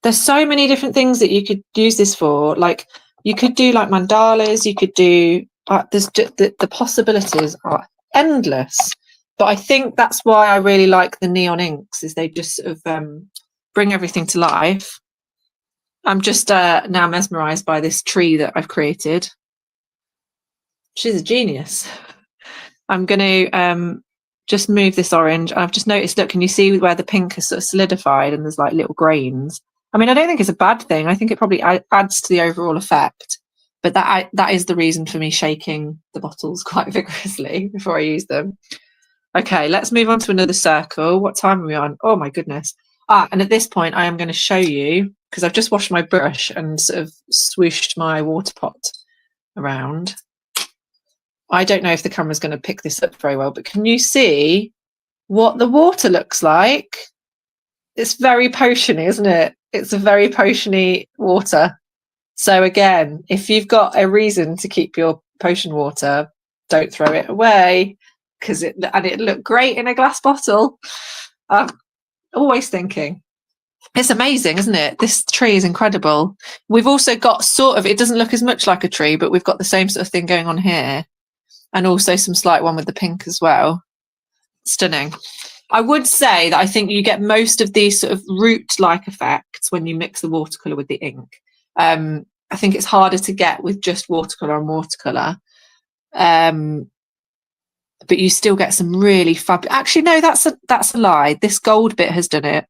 There's so many different things that you could use this for. Like you could do like mandalas, you could do, the possibilities are endless. But I think that's why I really like the neon inks, is they just sort of bring everything to life. I'm just now mesmerised by this tree that I've created. She's a genius. I'm going to just move this orange. I've just noticed, look, can you see where the pink is sort of solidified and there's like little grains? I mean, I don't think it's a bad thing. I think it probably adds to the overall effect. But that is the reason for me shaking the bottles quite vigorously before I use them. Okay, let's move on to another circle. What time are we on? Oh my goodness. And at this point, I am going to show you, because I've just washed my brush and sort of swooshed my water pot around. I don't know if the camera's going to pick this up very well, but can you see what the water looks like? It's very potiony, isn't it? It's a very potiony water. So again, if you've got a reason to keep your potion water, don't throw it away, because it looked great in a glass bottle. Always thinking. It's amazing, isn't it? This tree is incredible. We've also got sort of, it doesn't look as much like a tree, but we've got the same sort of thing going on here. And also some slight one with the pink as well. Stunning. I would say that I think you get most of these sort of root-like effects when you mix the watercolour with the ink. I think it's harder to get with just watercolour and watercolour. But you still get some really fabulous. Actually, no, that's a lie. This gold bit has done it.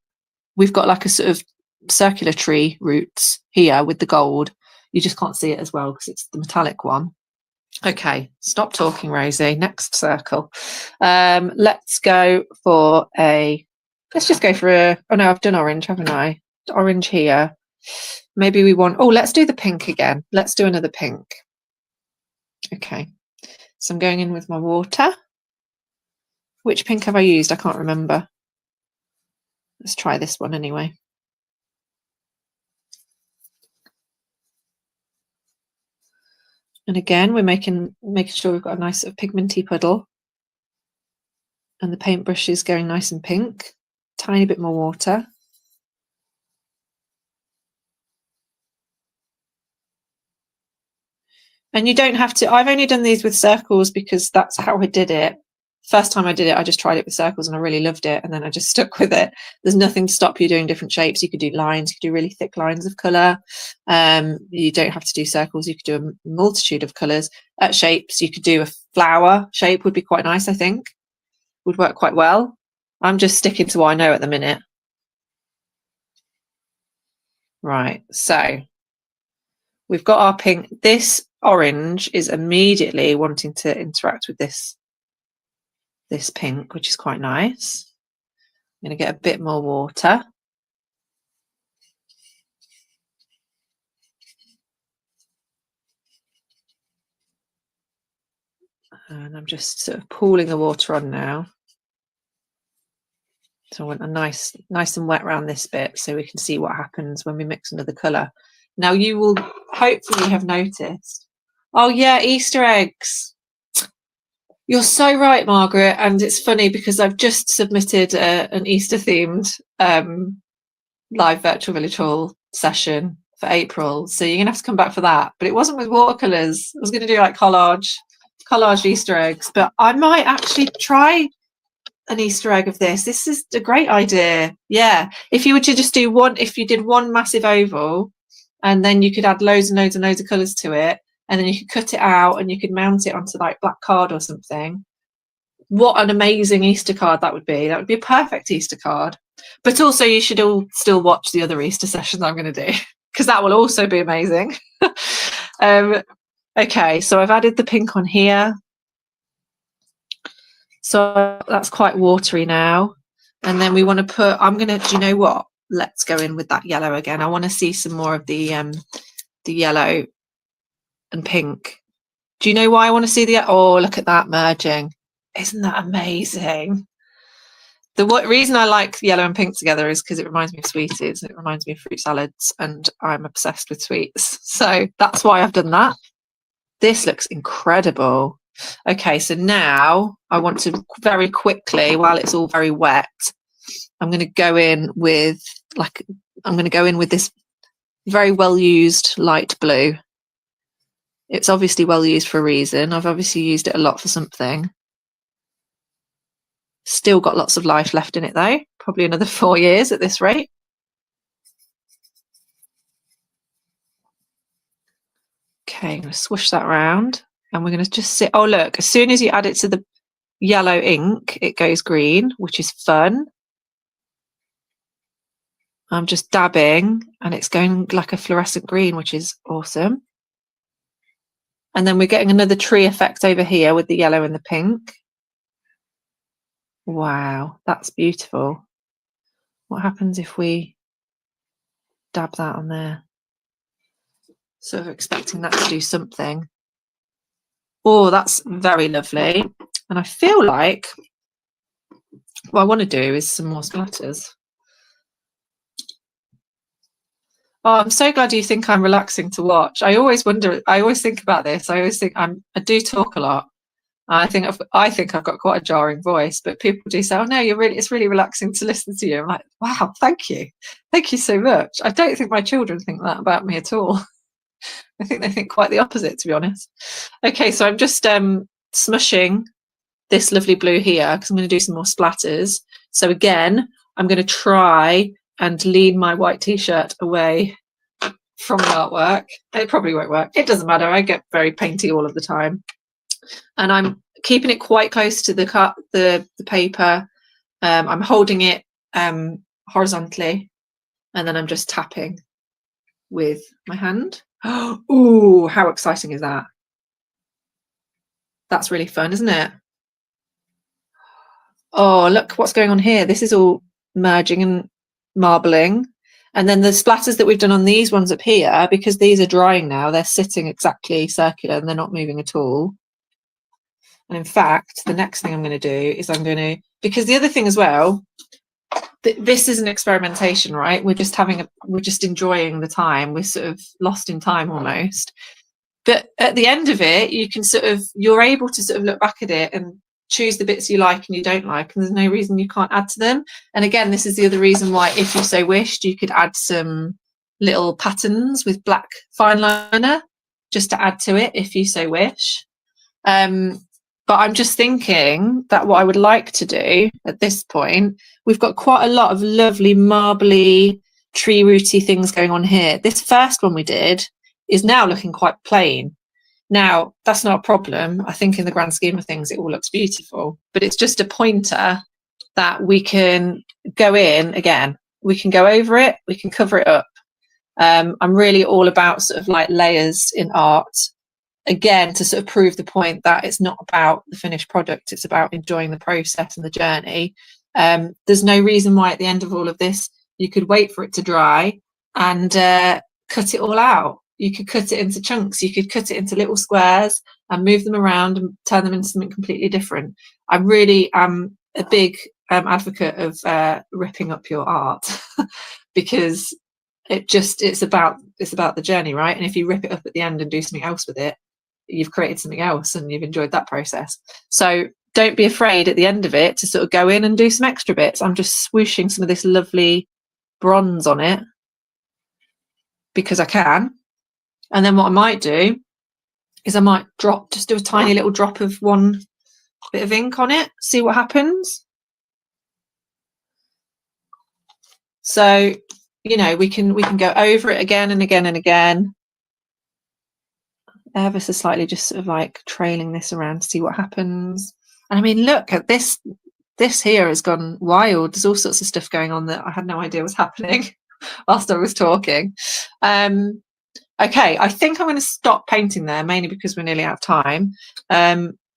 We've got like a sort of circular tree roots here with the gold. You just can't see it as well because it's the metallic one. Okay, stop talking, Rosie. Next circle. Let's go for let's just go for oh no, I've done orange, haven't I? Orange here. maybe we want, oh, let's do the pink again. Let's do another pink. Okay, so I'm going in with my water. Which pink have I used? I can't remember. Let's try this one anyway. And again, we're making sure we've got a nice sort of pigmenty puddle. And the paintbrush is going nice and pink. Tiny bit more water. And you don't have to, I've only done these with circles because that's how I did it. First time I did it, I just tried it with circles and I really loved it. And then I just stuck with it. There's nothing to stop you doing different shapes. You could do lines, you could do really thick lines of colour. You don't have to do circles. You could do a multitude of colours. Shapes, you could do a flower shape would be quite nice, I think. Would work quite well. I'm just sticking to what I know at the minute. Right, so we've got our pink. This orange is immediately wanting to interact with this pink, which is quite nice. I'm going to get a bit more water. And I'm just sort of pooling the water on now. So I want a nice and wet around this bit so we can see what happens when we mix another colour. Now you will hopefully have noticed. Oh yeah, Easter eggs. You're so right, Margaret. And it's funny because I've just submitted an Easter themed live virtual village hall session for April. So you're gonna have to come back for that. But it wasn't with watercolours. I was gonna do like collage Easter eggs, but I might actually try an Easter egg of this. This is a great idea. Yeah. If you were to just do one, if you did one massive oval and then you could add loads and loads and loads of colours to it, and then you could cut it out and you could mount it onto like black card or something. What an amazing Easter card that would be. That would be a perfect Easter card. But also you should all still watch the other Easter sessions I'm going to do because that will also be amazing. Okay, so I've added the pink on here. So that's quite watery now. And then we want to put, I'm going to, do you know what? Let's go in with that yellow again. I want to see some more of the yellow and pink. Do you know why I want to see the, oh, look at that merging. Isn't that amazing? The reason I like yellow and pink together is because it reminds me of sweeties. It reminds me of fruit salads and I'm obsessed with sweets. So that's why I've done that. This looks incredible. Okay, so now I want to very quickly, while it's all very wet, I'm going to go in with this very well used light blue. It's obviously well used for a reason. I've obviously used it a lot for something. Still got lots of life left in it though, probably another 4 years at this rate. Okay, I'm going to swoosh that around and we're going to just sit. Oh, look, as soon as you add it to the yellow ink, it goes green, which is fun. I'm just dabbing and it's going like a fluorescent green, which is awesome. And then we're getting another tree effect over here with the yellow and the pink. Wow, that's beautiful. What happens if we dab that on there? So we're expecting that to do something. Oh, that's very lovely. And I feel like what I want to do is some more splatters. Oh, I'm so glad you think I'm relaxing to watch. I always wonder, I always think about this. I always think I do talk a lot. I think I've got quite a jarring voice, but people do say, "Oh no, it's really relaxing to listen to you." I'm like, "Wow, thank you so much." I don't think my children think that about me at all. I think they think quite the opposite, to be honest. Okay, so I'm just smushing this lovely blue here because I'm going to do some more splatters. So again, I'm going to try and lean my white t-shirt away from the artwork. It probably won't work. It doesn't matter. I get very painty all of the time. And I'm keeping it quite close to the paper. I'm holding it horizontally, and then I'm just tapping with my hand. Oh, how exciting is that? That's really fun, isn't it? Oh, look what's going on here. This is all merging and marbling. And then the splatters that we've done on these ones up here, because these are drying now, they're sitting exactly circular and they're not moving at all. And in fact, the next thing I'm going to do is I'm going to, because the other thing as well, this is an experimentation, right? We're just enjoying the time. We're sort of lost in time almost. But at the end of it, you're able to sort of look back at it and choose the bits you like and you don't like, and there's no reason you can't add to them. And again, this is the other reason why, if you so wished, you could add some little patterns with black fine liner just to add to it if you so wish. But I'm just thinking that what I would like to do at this point, we've got quite a lot of lovely marbly tree rooty things going on here. This first one we did is now looking quite plain. Now, that's not a problem. I think in the grand scheme of things, it all looks beautiful, but it's just a pointer that we can go in again. We can go over it, we can cover it up. I'm really all about sort of like layers in art, again, to sort of prove the point that it's not about the finished product, it's about enjoying the process and the journey. There's no reason why at the end of all of this, you could wait for it to dry and cut it all out. You could cut it into chunks, you could cut it into little squares and move them around and turn them into something completely different. I really am a big advocate of ripping up your art because it's about the journey, right? And if you rip it up at the end and do something else with it, you've created something else and you've enjoyed that process. So don't be afraid at the end of it to sort of go in and do some extra bits. I'm just swooshing some of this lovely bronze on it because I can. And then what I might do is I might just do a tiny little drop of one bit of ink on it, see what happens. So, you know, we can go over it again and again and again, ever so slightly, just sort of like trailing this around to see what happens. And I mean, look at this. This here has gone wild. There's all sorts of stuff going on that I had no idea was happening whilst I was talking. Okay, I think I'm going to stop painting there, mainly because we're nearly out of time.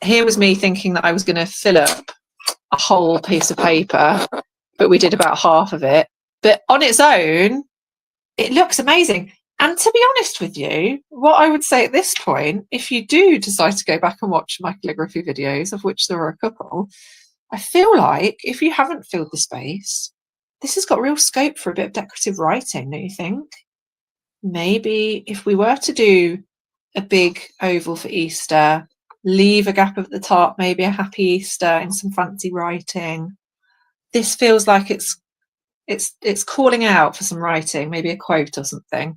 Here was me thinking that I was going to fill up a whole piece of paper, but we did about half of it. But on its own, it looks amazing. And to be honest with you, what I would say at this point, if you do decide to go back and watch my calligraphy videos, of which there are a couple, I feel like if you haven't filled the space, this has got real scope for a bit of decorative writing, don't you think? Maybe if we were to do a big oval for Easter, leave a gap at the top, maybe a happy Easter and some fancy writing. This feels like it's calling out for some writing, maybe a quote or something.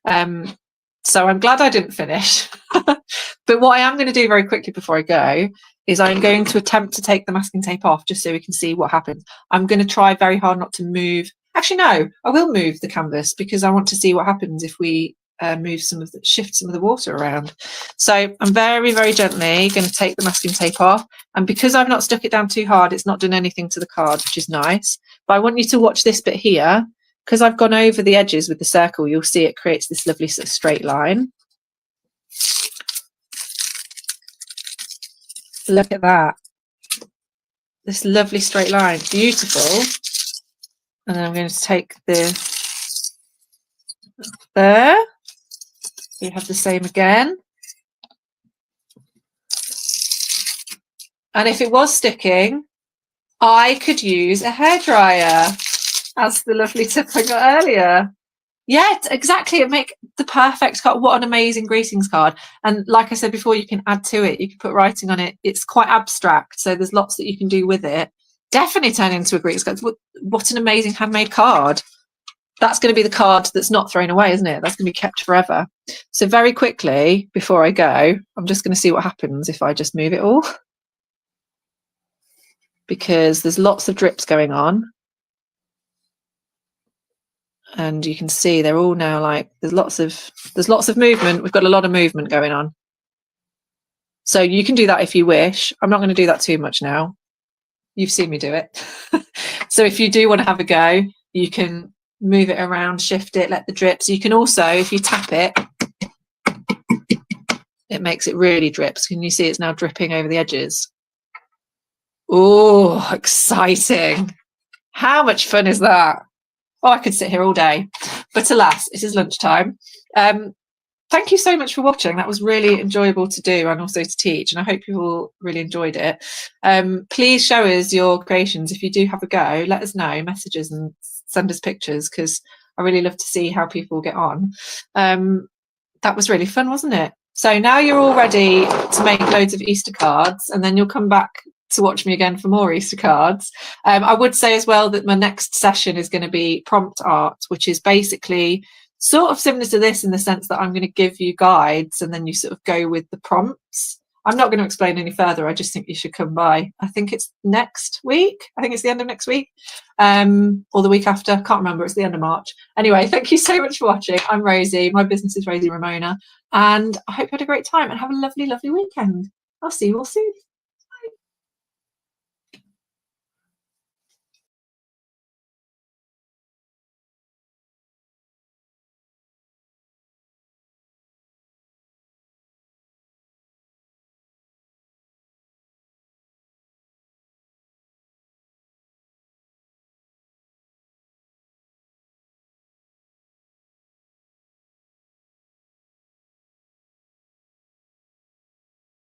So I'm glad I didn't finish. But what I am going to do very quickly before I go is I'm going to attempt to take the masking tape off just so we can see what happens. I'm going to try very hard not to move. Actually, no, I will move the canvas because I want to see what happens if we shift some of the water around. So I'm very, very gently going to take the masking tape off. And because I've not stuck it down too hard, it's not done anything to the card, which is nice. But I want you to watch this bit here. Because I've gone over the edges with the circle, you'll see it creates this lovely sort of straight line. Look at that. This lovely straight line. Beautiful. And then I'm going to take this there. We have the same again. And if it was sticking, I could use a hairdryer. As the lovely tip I got earlier. Yeah, exactly. It make the perfect card. What an amazing greetings card. And like I said before, you can add to it. You can put writing on it. It's quite abstract, so there's lots that you can do with it. Definitely turn into a greetings card. What an amazing handmade card. That's going to be the card that's not thrown away, isn't it? That's going to be kept forever. So very quickly, before I go, I'm just going to see what happens if I just move it all. Because there's lots of drips going on. And you can see they're all now like there's lots of movement. We've got a lot of movement going on. So you can do that if you wish. I'm not going to do that too much now. You've seen me do it. So if you do want to have a go, you can move it around, shift it, let the drips. You can also, if you tap it, it makes it really drips. Can you see it's now dripping over the edges? Oh, exciting. How much fun is that? Oh, I could sit here all day. But alas, it is lunchtime. Thank you so much for watching. That was really enjoyable to do and also to teach, and I hope you all really enjoyed it. Please show us your creations. If you do have a go, let us know, messages and send us pictures, because I really love to see how people get on. That was really fun, wasn't it? So now you're all ready to make loads of Easter cards, and then you'll come back to watch me again for more Easter cards. I would say as well that my next session is going to be prompt art, which is basically sort of similar to this in the sense that I'm going to give you guides and then you sort of go with the prompts. I'm not going to explain any further. I just think you should come by. I think it's next week. I think it's the end of next week, or the week after. Can't remember. It's the end of March. Anyway, thank you so much for watching. I'm Rosie. My business is Rosie Ramona, and I hope you had a great time and have a lovely, lovely weekend. I'll see you all soon.